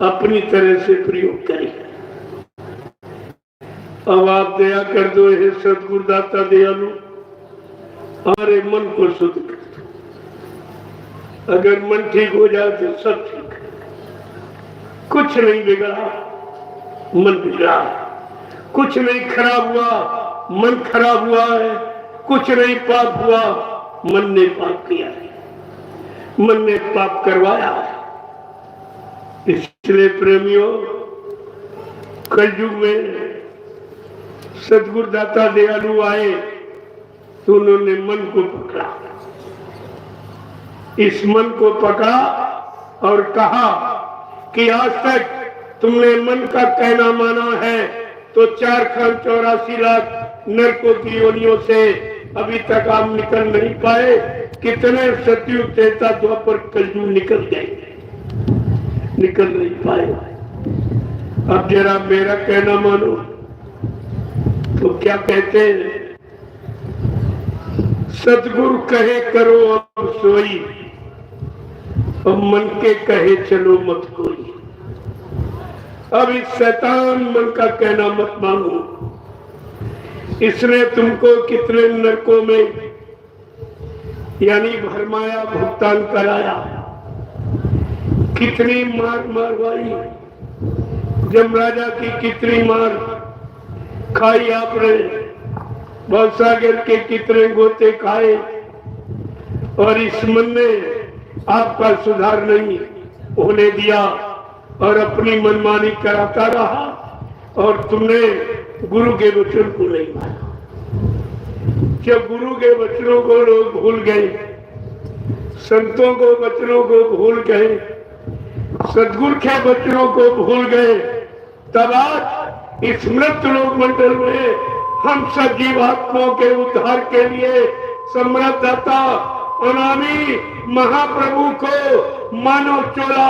अपनी तरह से प्रयोग करें। अब आप दया कर दो हे सतगुरुदाता दयालु, हमारे मन को शुद्ध कर दो। अगर मन ठीक हो जाए तो सब ठीक है। कुछ नहीं बिगड़ा, मन बिगड़ा। कुछ नहीं खराब हुआ, मन खराब हुआ है। कुछ नहीं पाप हुआ, मन ने पाप किया है, मन ने पाप करवाया है। इसलिए प्रेमियों, कलयुग में सतगुरुदाता दयालु आए तो उन्होंने मन को पकड़ा। इस मन को पकड़ा और कहा कि आज तक तुमने मन का कहना माना है तो 4,84,00,000 नरकों की योनियों से अभी तक आप निकल नहीं पाए। कितने सतयुग त्रेता द्वापर कलयुग निकल गए, निकल नहीं पाए। अब जरा मेरा कहना मानो तो क्या कहते हैं, सतगुरु कहे करो अब सोई, अब मन के कहे चलो मत कोई। अब इस शैतान मन का कहना मत मानो। इसने तुमको कितने नरकों में यानी भरमाया, भुगतान कराया, कितनी मार मारवाई। जमराजा की कितनी मार खाई आपने, भवसागर के कितने गोते खाए, और इस मन ने आपका सुधार नहीं होने दिया और अपनी मनमानी कराता रहा। और तुमने गुरु के वचन को नहीं माना। जब गुरु के वचनों को लोग भूल गए, संतों को वचनों को भूल गए, सदगुरु के वचनों को भूल गए, तब आज इस मृत लोक मंडल में हम सब जीवात्माओं के उद्धार के लिए समर्थदाता अनामी महाप्रभु को मानव चोला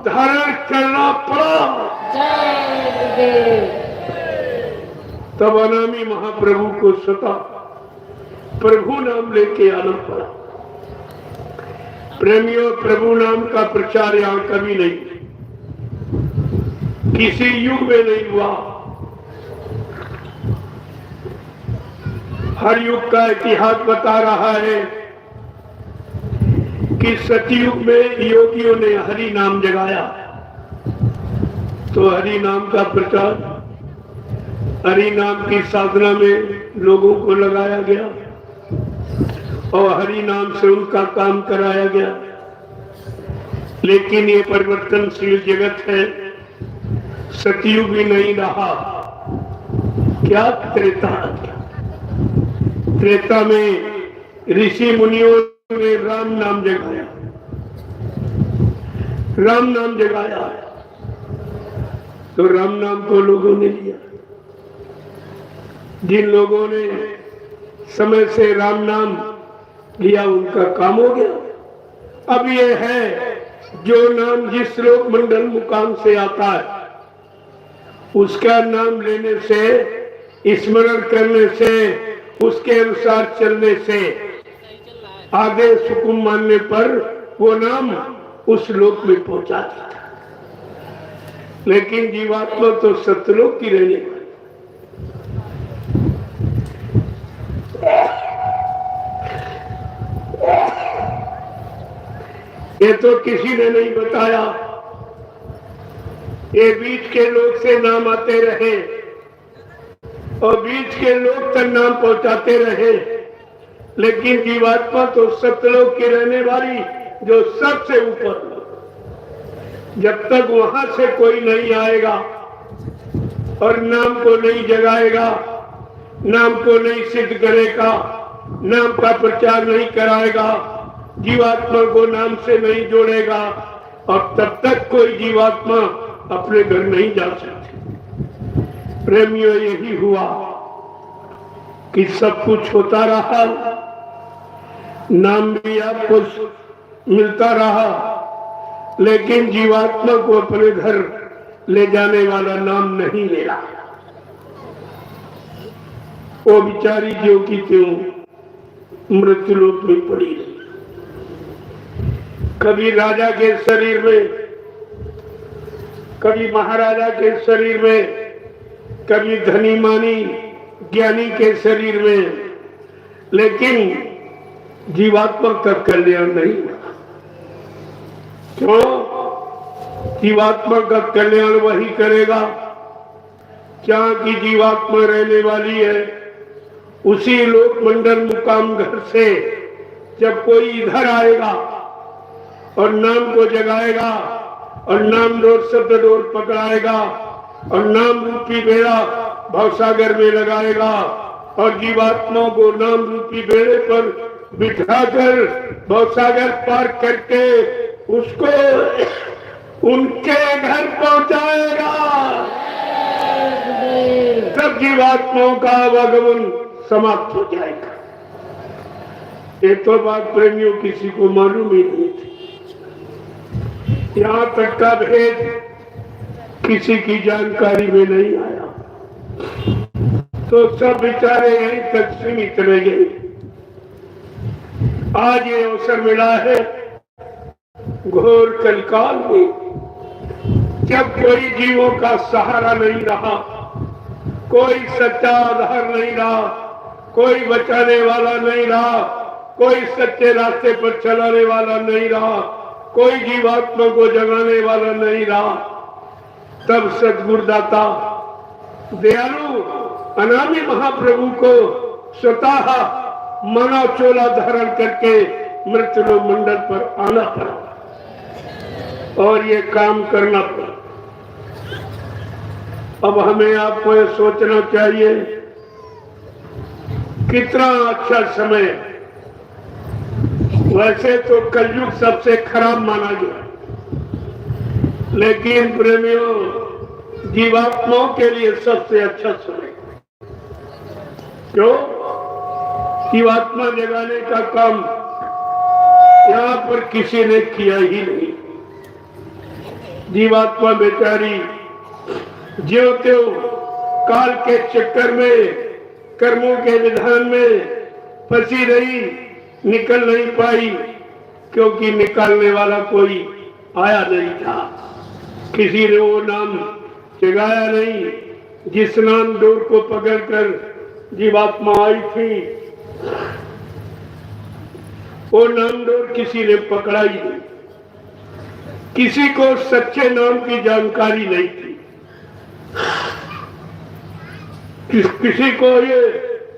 धारण करना पड़ा। तब अनामी महाप्रभु को स्वतः प्रभु नाम लेके आना पड़ा। प्रेमियों, प्रभु नाम का प्रचार यहां कभी नहीं, किसी युग में नहीं हुआ। हर युग का इतिहास बता रहा है कि सतयुग में योगियों ने हरि नाम जगाया तो हरि नाम का प्रचार, हरि नाम की साधना में लोगों को लगाया गया और हरि नाम से उनका काम कराया गया। लेकिन ये परिवर्तनशील जगत है, सतयुग भी नहीं रहा। क्या त्रेता, त्रेता में ऋषि मुनियों ने राम नाम जगाया, राम नाम जगाया तो राम नाम को लोगों ने लिया। जिन लोगों ने समय से राम नाम लिया उनका काम हो गया। अब ये है जो नाम जिस लोक मंडल मुकाम से आता है उसका नाम लेने से, स्मरण करने से, उसके अनुसार चलने से, आदेश हुकुम मानने पर वो नाम उस लोक में पहुंचा देता। लेकिन जीवात्मा तो सतलोक की रहने वाली। ये तो किसी ने नहीं बताया। ये बीच के लोग से नाम आते रहे और बीच के लोग तक नाम पहुंचाते रहे। लेकिन जीवात्मा तो सतलोक की रहने वाली, जो सबसे ऊपर। जब तक वहां से कोई नहीं आएगा और नाम को नहीं जगाएगा, नाम को नहीं सिद्ध करेगा, नाम का प्रचार नहीं कराएगा, जीवात्मा को नाम से नहीं जोड़ेगा, और तब तक कोई जीवात्मा अपने घर नहीं जा सकती। प्रेमियों, यही हुआ कि सब कुछ होता रहा, नाम भी आपको मिलता रहा, लेकिन जीवात्मा को अपने घर ले जाने वाला नाम नहीं मिला। वो बिचारी जो की त्यों मृत्युलोक में पड़ी रही। कभी राजा के शरीर में कभी महाराजा के शरीर में, कभी धनी मानी ज्ञानी के शरीर में, लेकिन जीवात्मा का कल्याण नहीं हुआ। क्यों? जीवात्मा का कल्याण वही करेगा जहां की जीवात्मा रहने वाली है। उसी लोकमंडल मुकाम घर से जब कोई इधर आएगा और नाम को जगाएगा और नाम डोर शब्द डोर पकड़ाएगा और नाम रूपी बेड़ा भवसागर में लगाएगा और जीवात्माओं को नाम रूपी बेड़े पर बिठाकर भवसागर पार करके उसको उनके घर पहुंचाएगा, तब जीवात्माओं का आवागमन समाप्त हो जाएगा। ये तो बात प्रेमियों किसी को मालूम ही नहीं थी। यहाँ तक का भेद किसी की जानकारी में नहीं आया, तो सब बेचारे यहीं तक सीमित रह गए। आज ये अवसर मिला है घोर कलिकाल में, जब कोई जीवों का सहारा नहीं रहा, कोई सच्चा आधार नहीं रहा, कोई बचाने वाला नहीं रहा, कोई सच्चे रास्ते पर चलाने वाला नहीं रहा, कोई जीवात्मा को जगाने वाला नहीं रहा, तब सद्गुरुदाता दयालु अनामी महाप्रभु को स्वतः मानव चोला धारण करके मृत्यु मंडल पर आना पड़ा और ये काम करना पड़ा। अब हमें आपको ये सोचना चाहिए कितना अच्छा समय। वैसे तो कलयुग सबसे खराब माना गया, लेकिन प्रेमियों जीवात्माओं के लिए सबसे अच्छा समय। क्यों? जीवात्मा जगाने का काम यहाँ पर किसी ने किया ही नहीं। जीवात्मा बेचारी ज्यों त्यों काल के चक्कर में, कर्मों के विधान में फंसी रही, निकल नहीं पाई, क्योंकि निकालने वाला कोई आया नहीं था। किसी ने वो नाम जगाया नहीं जिस नाम डोर को पकड़कर जीवात्मा आई थी। वो नाम डोर किसी ने पकड़ाई नहीं। किसी को सच्चे नाम की जानकारी नहीं थी। किसी को ये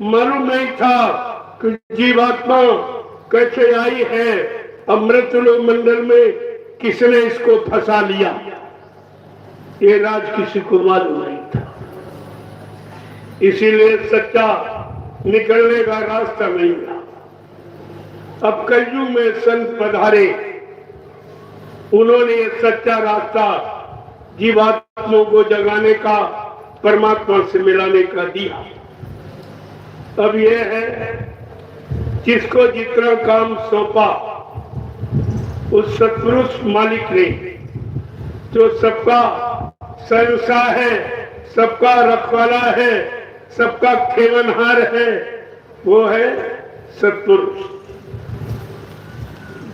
मालूम नहीं था कि जीवात्मा कैसे आई है, अमृत मंडल में किसने इसको फंसा लिया, ये राज किसी को मालूम नहीं था। इसीलिए सच्चा निकलने का रास्ता नहीं था। अब कलयुग में संत पधारे, उन्होंने ये सच्चा रास्ता जीवात्माओं को जगाने का, परमात्मा से मिलाने का दिया। अब यह है जिसको जितना काम सौंपा उस सत्पुरुष मालिक ने, जो सबका संसार है, सबका रखवाला है, सबका खेवनहार है, वो है सत्पुरुष।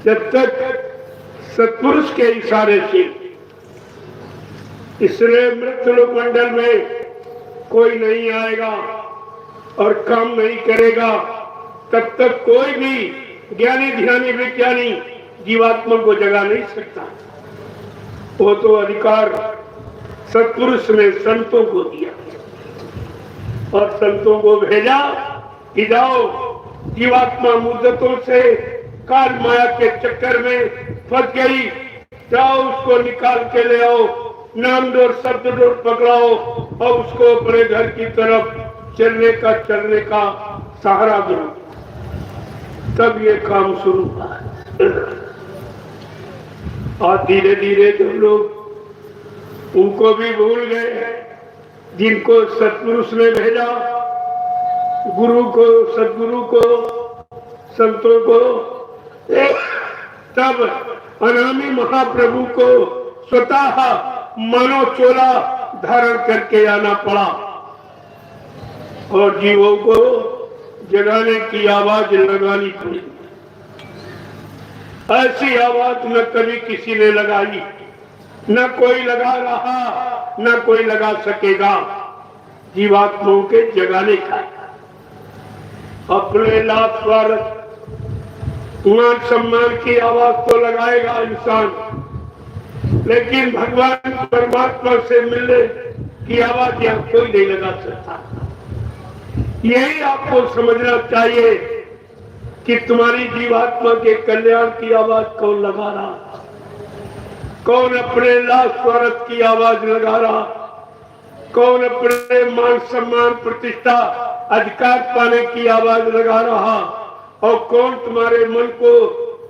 जब तक सत्पुरुष के इशारे से, इसलिए मृत्यु मंडल में कोई नहीं आएगा और काम नहीं करेगा, तब तक कोई भी ज्ञानी ध्यानी विज्ञानी जीवात्मा को जगा नहीं सकता। वो तो अधिकार सत्पुरुष ने संतों को दिया और संतों को भेजा कि जाओ, जीवात्मा मुद्दतों से काल माया के चक्कर में फंस गई, जाओ उसको निकाल के ले आओ, नाम डोर शब्द डोर पकड़ाओ और उसको अपने घर की तरफ चलने का सहारा दो। तब ये काम शुरू हुआ। और धीरे धीरे जो लोग उनको भी भूल गए, जिनको सत्पुरुष ने भेजा, गुरु को, सदगुरु को, संतों को, तब अनामी महाप्रभु को स्वतः मानव चोला धारण करके आना पड़ा और जीवों को जगाने की आवाज लगानी पड़ी। ऐसी आवाज न कभी किसी ने लगाई न कोई लगा रहा न कोई लगा सकेगा जीवात्माओं के जगाने का। अपने लाभ स्वार्थ मान सम्मान की आवाज तो लगाएगा इंसान, लेकिन भगवान परमात्मा से मिलने की आवाज यहाँ कोई नहीं लगा सकता। यही आपको समझना चाहिए कि तुम्हारी जीवात्मा के कल्याण की आवाज कौन लगा रहा, कौन अपने लाभ स्वार्थ की आवाज लगा रहा, कौन अपने मान सम्मान प्रतिष्ठा अधिकार पाने की आवाज लगा रहा, और कौन तुम्हारे मन को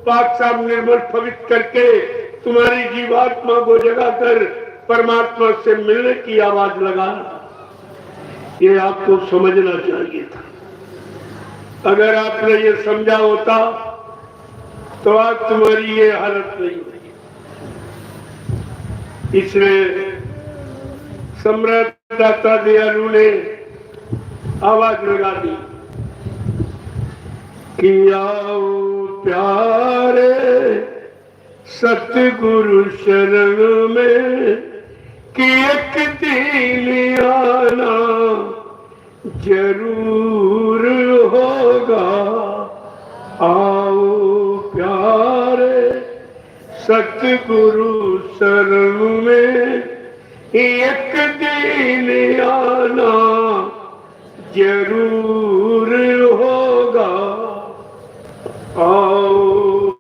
पाक साफ निर्मल पवित्र करके तुम्हारी जीवात्मा को जगाकर परमात्मा से मिलने की आवाज लगा रहा। ये आपको समझना चाहिए था। अगर आपने ये समझा होता तो आज तुम्हारी ये हालत नहीं हुई। इसलिए सम्राट दाता दयालु ने आवाज लगा दी कि आओ प्यारे सतगुरु शरण में, कि एक दिन आना जरूर होगा। आओ प्यारे सतगुरु शरण में, एक दिन आना जरूर होगा। आओ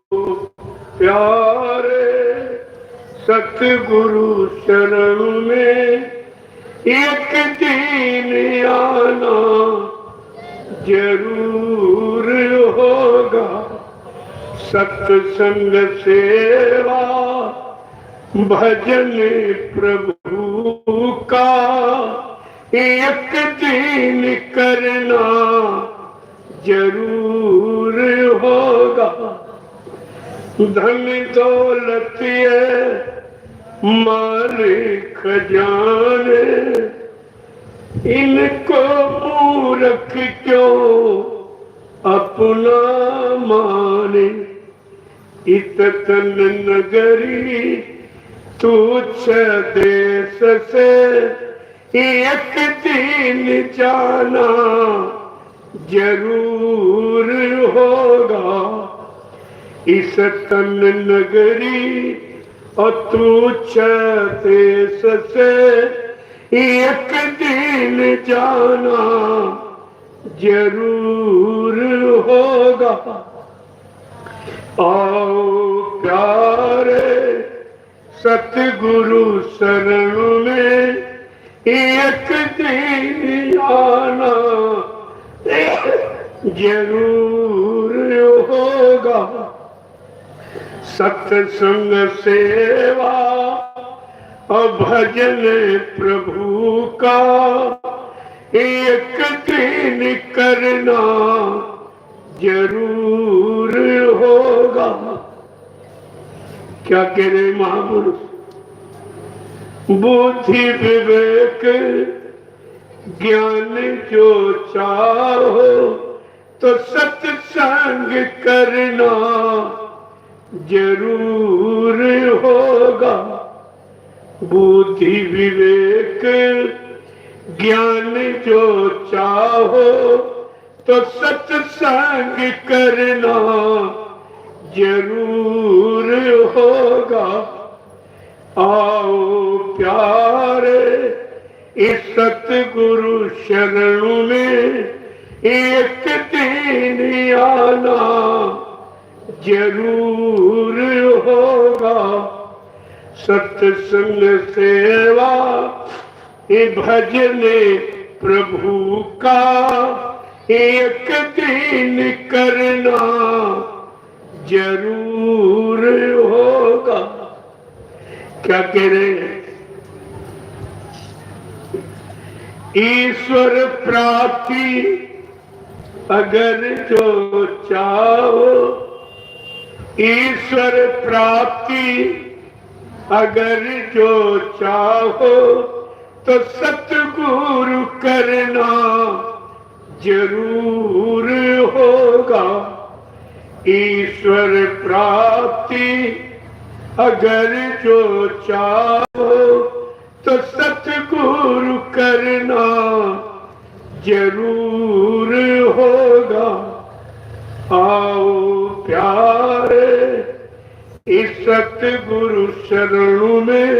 प्यारे सतगुरु शरण में, एक दिन आना जरूर होगा। सत्संग सेवा भजन प्रभु का, एक दिन करना जरूर होगा। धन दौलत माल खजाने, इनको मूर्ख क्यों अपना माने। इततन नगरी तुच्छ देश से, एक दिन जाना जरूर होगा। इस तन नगरी और तुच्छ देश से, एक दिन जाना जरूर होगा। आओ प्यारे सतगुरु शरण में, एक दिन आना जरूर होगा। सत्संग सेवा और भजन प्रभु का, एक दिन करना जरूर होगा। क्या कह रहे महापुरुष? बुद्धि विवेक ज्ञान जो चाहो, तो सत्संग करना जरूर होगा। बुद्धि विवेक ज्ञान जो चाहो, तो सत्संग करना जरूर होगा। आओ प्यारे इस सतगुरु शरण में, एक दिन आना जरूर होगा। सत्संग सेवा भजन प्रभु का, एक दिन करना जरूर होगा। क्या कह रहे हैं? ईश्वर प्राप्ति अगर जो चाहो, ईश्वर प्राप्ति अगर जो चाहो, तो सतगुरु करना जरूर होगा। ईश्वर प्राप्ति अगर जो चाहो तो सतगुरु करना जरूर होगा। आओ प्यारे इस सतगुरु शरणों में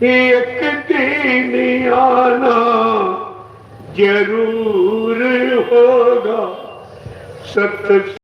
एक दिन आना जरूर होगा। सत